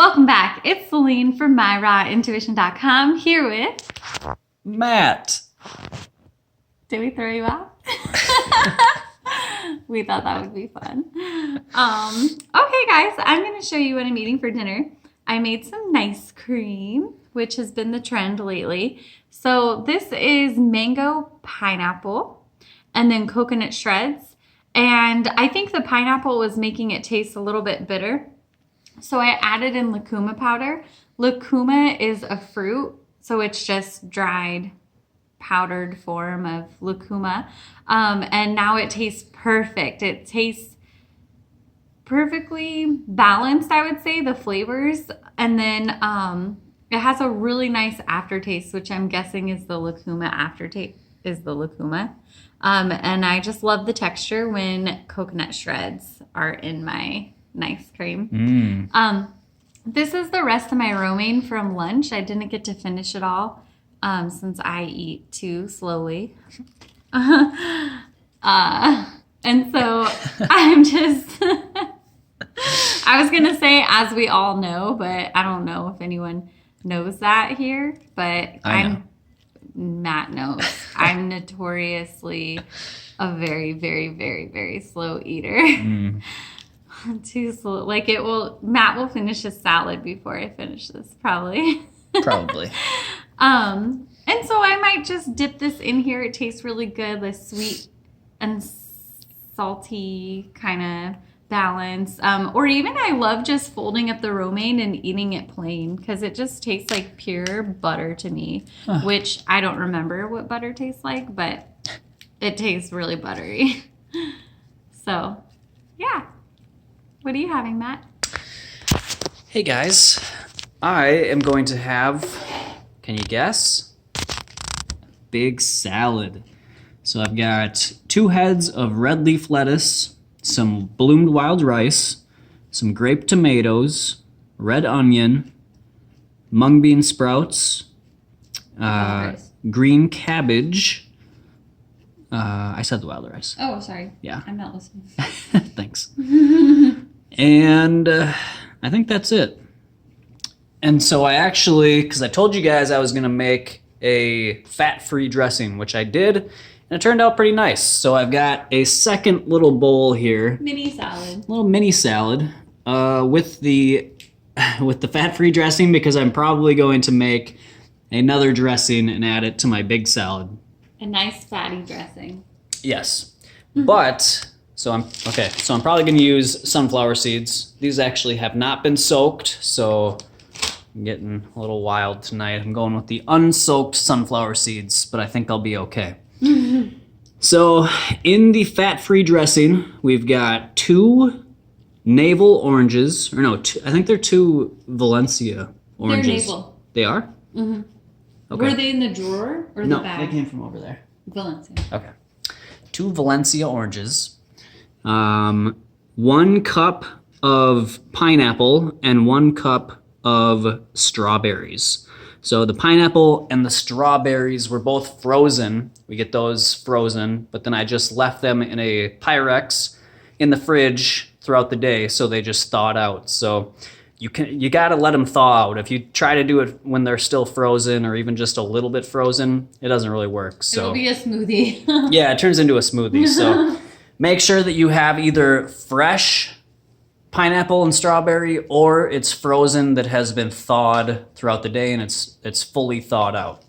Welcome back. It's Celine from MyRawIntuition.com here with Matt. Did we throw you off? We thought that would be fun. Okay, guys, I'm going to show you what I'm eating for dinner. I made some nice cream, which has been the trend lately. So this is mango pineapple and then coconut shreds. And I think the pineapple was making it taste a little bit bitter. So I added in lucuma powder. Lucuma is a fruit, so it's just dried powdered form of lucuma. And now it tastes perfect. It tastes perfectly balanced, I would say, the flavors. And then it has a really nice aftertaste, which I'm guessing is the lucuma aftertaste, is the lucuma. And I just love the texture when coconut shreds are in my nice cream. This is the rest of my romaine from lunch. I didn't get to finish it all since I eat too slowly. And so I'm just, I was going to say, as we all know, but I don't know if anyone knows that here, but Matt knows. I'm notoriously a very, very, very, very slow eater. Too slow. Like Matt will finish his salad before I finish this, probably. Probably. And so I might just dip this in here. It tastes really good, the sweet and salty kind of balance. Or even I love just folding up the romaine and eating it plain because it just tastes like pure butter to me, which I don't remember what butter tastes like, but it tastes really buttery. So, yeah. What are you having, Matt? Hey guys, I am going to have, can you guess? Big salad. So I've got 2 heads of red leaf lettuce, some bloomed wild rice, some grape tomatoes, red onion, mung bean sprouts, green cabbage. I said the wild rice. Oh, sorry. Yeah. I'm not listening. Thanks. And I think that's it. And so I actually, because I told you guys I was going to make a fat-free dressing, which I did, and it turned out pretty nice. So I've got a second little bowl here. Mini salad. Little mini salad with the fat-free dressing, because I'm probably going to make another dressing and add it to my big salad. A nice fatty dressing. Yes. But... So I'm probably going to use sunflower seeds. These actually have not been soaked, so I'm getting a little wild tonight. I'm going with the unsoaked sunflower seeds, but I think I'll be okay. So in the fat-free dressing, we've got 2 navel oranges, or no, I think they're 2 Valencia oranges. They're navel. They are? Mm-hmm. Okay. Were they in the drawer or the bag? No, they came from over there. Valencia. Okay. 2 Valencia oranges. 1 cup of pineapple and 1 cup of strawberries. So the pineapple and the strawberries were both frozen. We get those frozen, but then I just left them in a Pyrex in the fridge throughout the day, so they just thawed out. So you gotta let them thaw out. If you try to do it when they're still frozen or even just a little bit frozen, it doesn't really work. So it'll be a smoothie. Yeah, it turns into a smoothie. So make sure that you have either fresh pineapple and strawberry or it's frozen that has been thawed throughout the day and it's fully thawed out.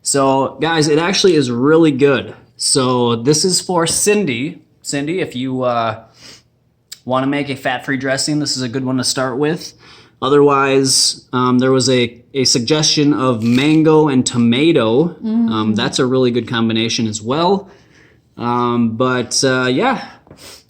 So guys, it actually is really good. So this is for Cindy. Cindy, if you want to make a fat-free dressing, this is a good one to start with. Otherwise, there was a suggestion of mango and tomato. That's a really good combination as well. Yeah,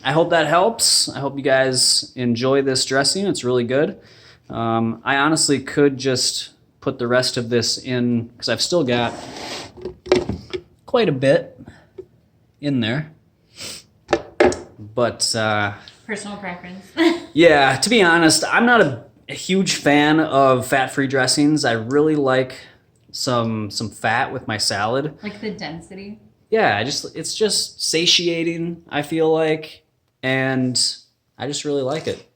I hope that helps. I hope you guys enjoy this dressing. It's really good. I honestly could just put the rest of this in, because I've still got quite a bit in there. But personal preference. Yeah, to be honest, I'm not a huge fan of fat-free dressings. I really like some fat with my salad. Like the density? Yeah, it's just satiating, I feel like, and I just really like it.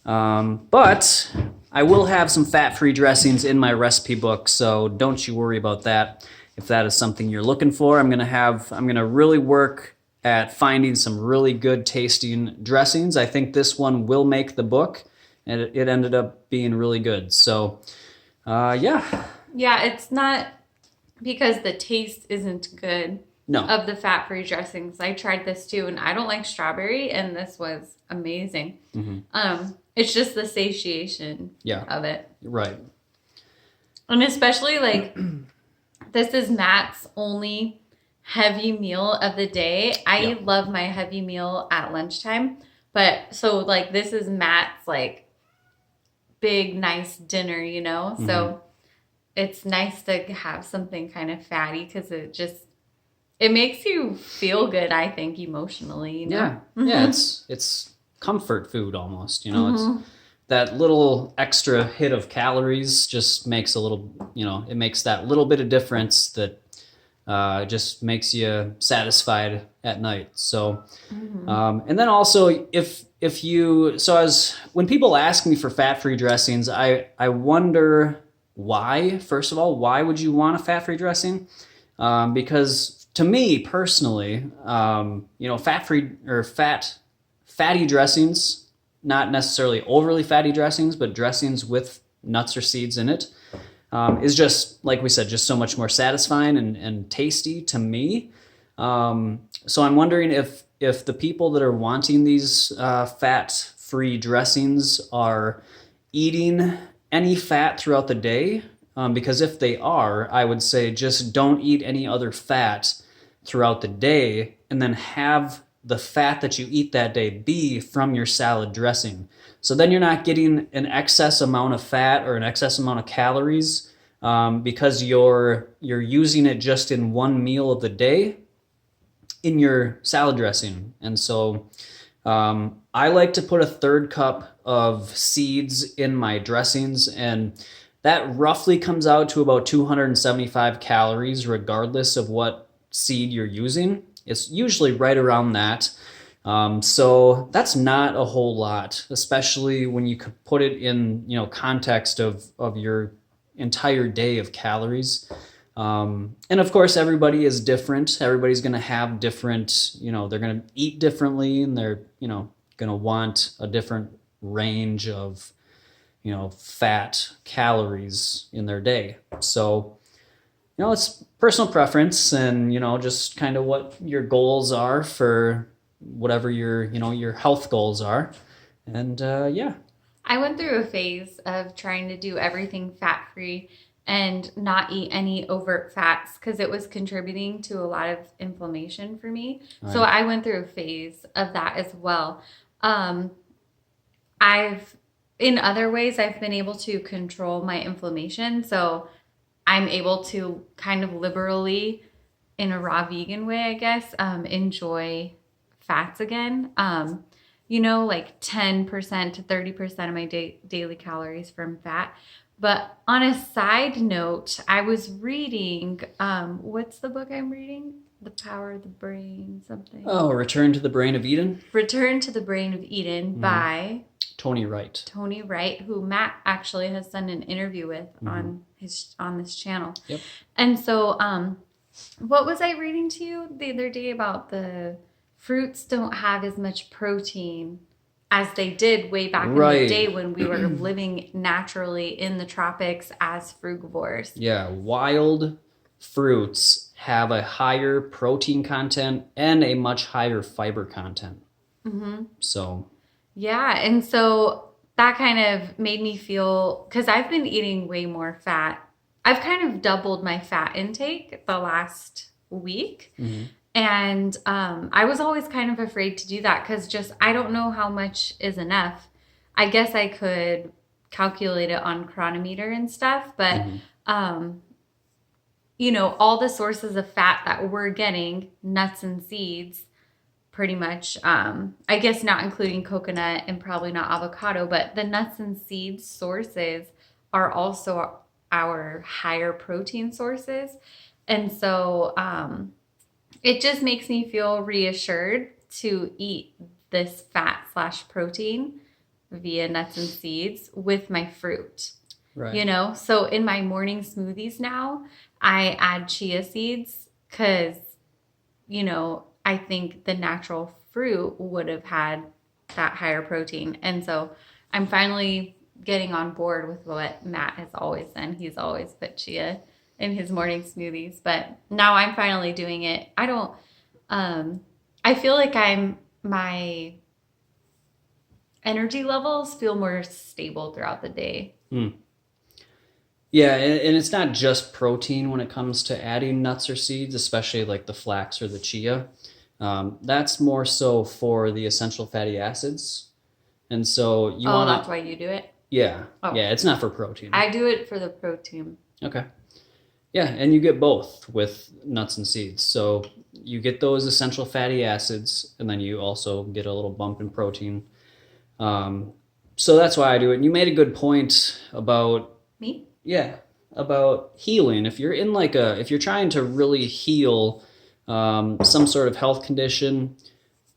But I will have some fat-free dressings in my recipe book, so don't you worry about that. If that is something you're looking for, I'm gonna really work at finding some really good tasting dressings. I think this one will make the book, and it ended up being really good. So, yeah. Yeah, it's not because the taste isn't good. No. Of the fat-free dressings. I tried this too, and I don't like strawberry, and this was amazing. It's just the satiation of it. Right. And especially, like, this is Matt's only heavy meal of the day. I love my heavy meal at lunchtime, but so, like, this is Matt's, like, big, nice dinner, you know? So it's nice to have something kind of fatty because it makes you feel good, I think, emotionally, you know? Yeah, it's comfort food almost, you know? It's that little extra hit of calories just makes a little, you know, it makes that little bit of difference that just makes you satisfied at night. So, and then also when people ask me for fat-free dressings, I wonder why, first of all, why would you want a fat-free dressing? Because to me personally, you know, fatty dressings, not necessarily overly fatty dressings, but dressings with nuts or seeds in it, is just, like we said, just so much more satisfying and tasty to me. So I'm wondering if the people that are wanting these fat-free dressings are eating any fat throughout the day. Because if they are, I would say just don't eat any other fat throughout the day, and then have the fat that you eat that day be from your salad dressing. So then you're not getting an excess amount of fat or an excess amount of calories because you're using it just in one meal of the day in your salad dressing. And so I like to put a third cup of seeds in my dressings, and that roughly comes out to about 275 calories, regardless of what seed you're using. It's usually right around that. So that's not a whole lot, especially when you could put it in, you know, context of your entire day of calories. And of course, everybody is different. Everybody's going to have different, you know, they're going to eat differently, and they're, you know, going to want a different range of, you know, fat calories in their day. So, you know, it's personal preference, and, you know, just kind of what your goals are for whatever your health goals are. And yeah. I went through a phase of trying to do everything fat-free and not eat any overt fats because it was contributing to a lot of inflammation for me. Right. So I went through a phase of that as well. In other ways, I've been able to control my inflammation. So I'm able to kind of liberally, in a raw vegan way, I guess, enjoy fats again. You know, like 10% to 30% of my daily calories from fat. But on a side note, I was reading, what's the book I'm reading? The Power of the Brain, something. Oh, Return to the Brain of Eden? Return to the Brain of Eden by Tony Wright. Tony Wright, who Matt actually has done an interview with on this channel. Yep. And so, what was I reading to you the other day about the fruits don't have as much protein as they did way back in the day when we were living naturally in the tropics as frugivores. Yeah, wild fruits have a higher protein content and a much higher fiber content. So. Yeah, and so that kind of made me feel, because I've been eating way more fat. I've kind of doubled my fat intake the last week. And I was always kind of afraid to do that because just I don't know how much is enough. I guess I could calculate it on Chronometer and stuff, but you know, all the sources of fat that we're getting, nuts and seeds, pretty much, I guess not including coconut and probably not avocado, but the nuts and seeds sources are also our higher protein sources. And so it just makes me feel reassured to eat this fat/protein via nuts and seeds with my fruit. Right. You know, so in my morning smoothies now, I add chia seeds because, you know, I think the natural fruit would have had that higher protein. And so I'm finally getting on board with what Matt has always done. He's always put chia in his morning smoothies, but now I'm finally doing it. I feel like my energy levels feel more stable throughout the day. Yeah, and it's not just protein when it comes to adding nuts or seeds, especially like the flax or the chia. That's more so for the essential fatty acids. And so you want to... that's why you do it? Yeah. Oh. Yeah, it's not for protein. I do it for the protein. Okay. Yeah, and you get both with nuts and seeds. So you get those essential fatty acids, and then you also get a little bump in protein. So that's why I do it. And you made a good point about... Me? Yeah, about healing. If you're in if you're trying to really heal some sort of health condition,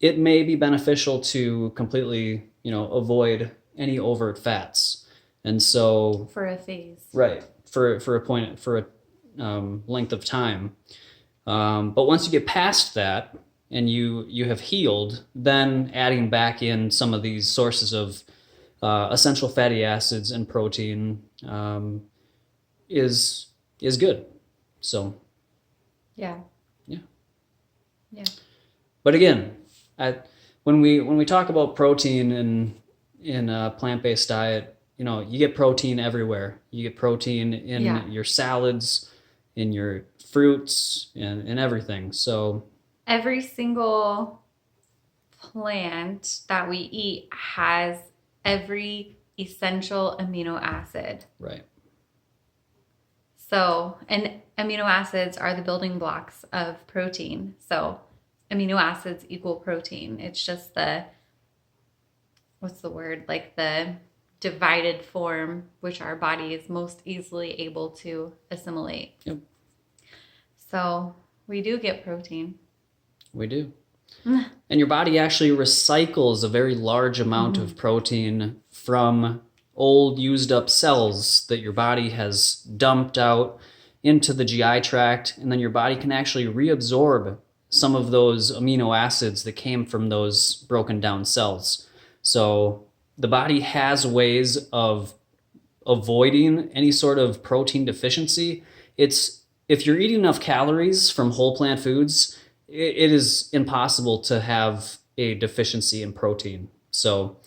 it may be beneficial to completely, avoid any overt fats. And so for a phase, right, for a length of time. But once you get past that and you have healed, then adding back in some of these sources of essential fatty acids and protein is good. So yeah. But again, when we talk about protein in a plant-based diet, you get protein everywhere. You get protein in your salads, in your fruits, and everything. So every single plant that we eat has every essential amino acid. Right. So, and amino acids are the building blocks of protein. So amino acids equal protein. It's just what's the word? Like the divided form, which our body is most easily able to assimilate. Yep. So we do get protein. We do. And your body actually recycles a very large amount of protein from old used up cells that your body has dumped out into the GI tract, and then your body can actually reabsorb some of those amino acids that came from those broken down cells. So the body has ways of avoiding any sort of protein deficiency. If you're eating enough calories from whole plant foods, it is impossible to have a deficiency in protein. So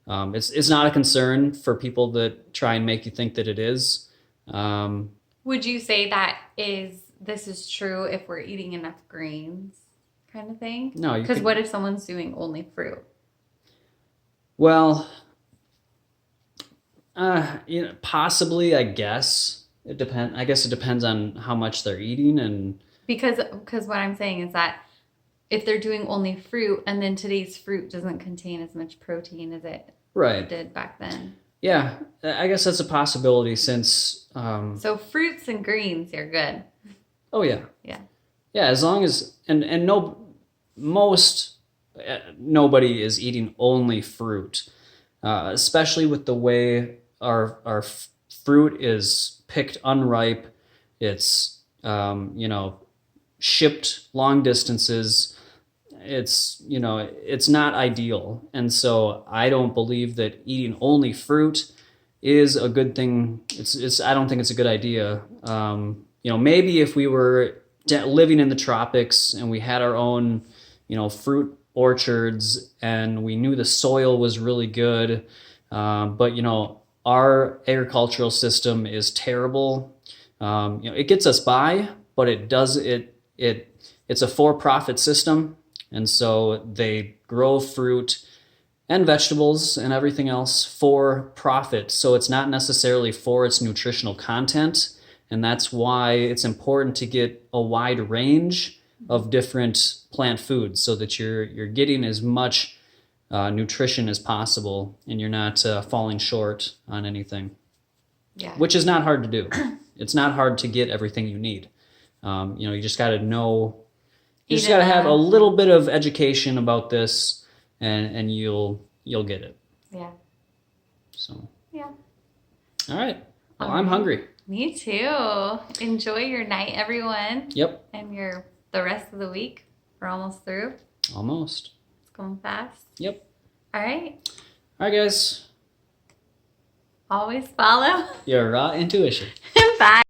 it's not a concern for people that try and make you think that it is. Would you say this is true if we're eating enough grains kind of thing? No. Because what if someone's doing only fruit? Well, possibly, I guess. It depends on how much they're eating and... Because what I'm saying is that if they're doing only fruit and then today's fruit doesn't contain as much protein as it did back then. Yeah, I guess that's a possibility since... So fruits and greens, you're good. Oh, yeah. Yeah. Yeah, as long as... And nobody is eating only fruit, especially with the way our fruit is picked unripe. It's, shipped long distances. It's not ideal. And so I don't believe that eating only fruit is a good thing. I don't think it's a good idea. Maybe if we were living in the tropics and we had our own, fruit orchards and we knew the soil was really good. But, our agricultural system is terrible. It gets us by, but it's a for-profit system. And so they grow fruit and vegetables and everything else for profit. So it's not necessarily for its nutritional content. And that's why it's important to get a wide range of different plant foods so that you're getting as much nutrition as possible and you're not falling short on anything. Yeah. Which is not hard to do. It's not hard to get everything you need. You just got to know. You just got to have a little bit of education about this, and you'll get it. Yeah. So Yeah. all right. Well, I'm hungry. Me too. Enjoy your night, everyone. Yep. And the rest of the week. We're almost through. Almost. It's going fast. Yep. All right. All right, guys. Always follow Your raw intuition. Bye.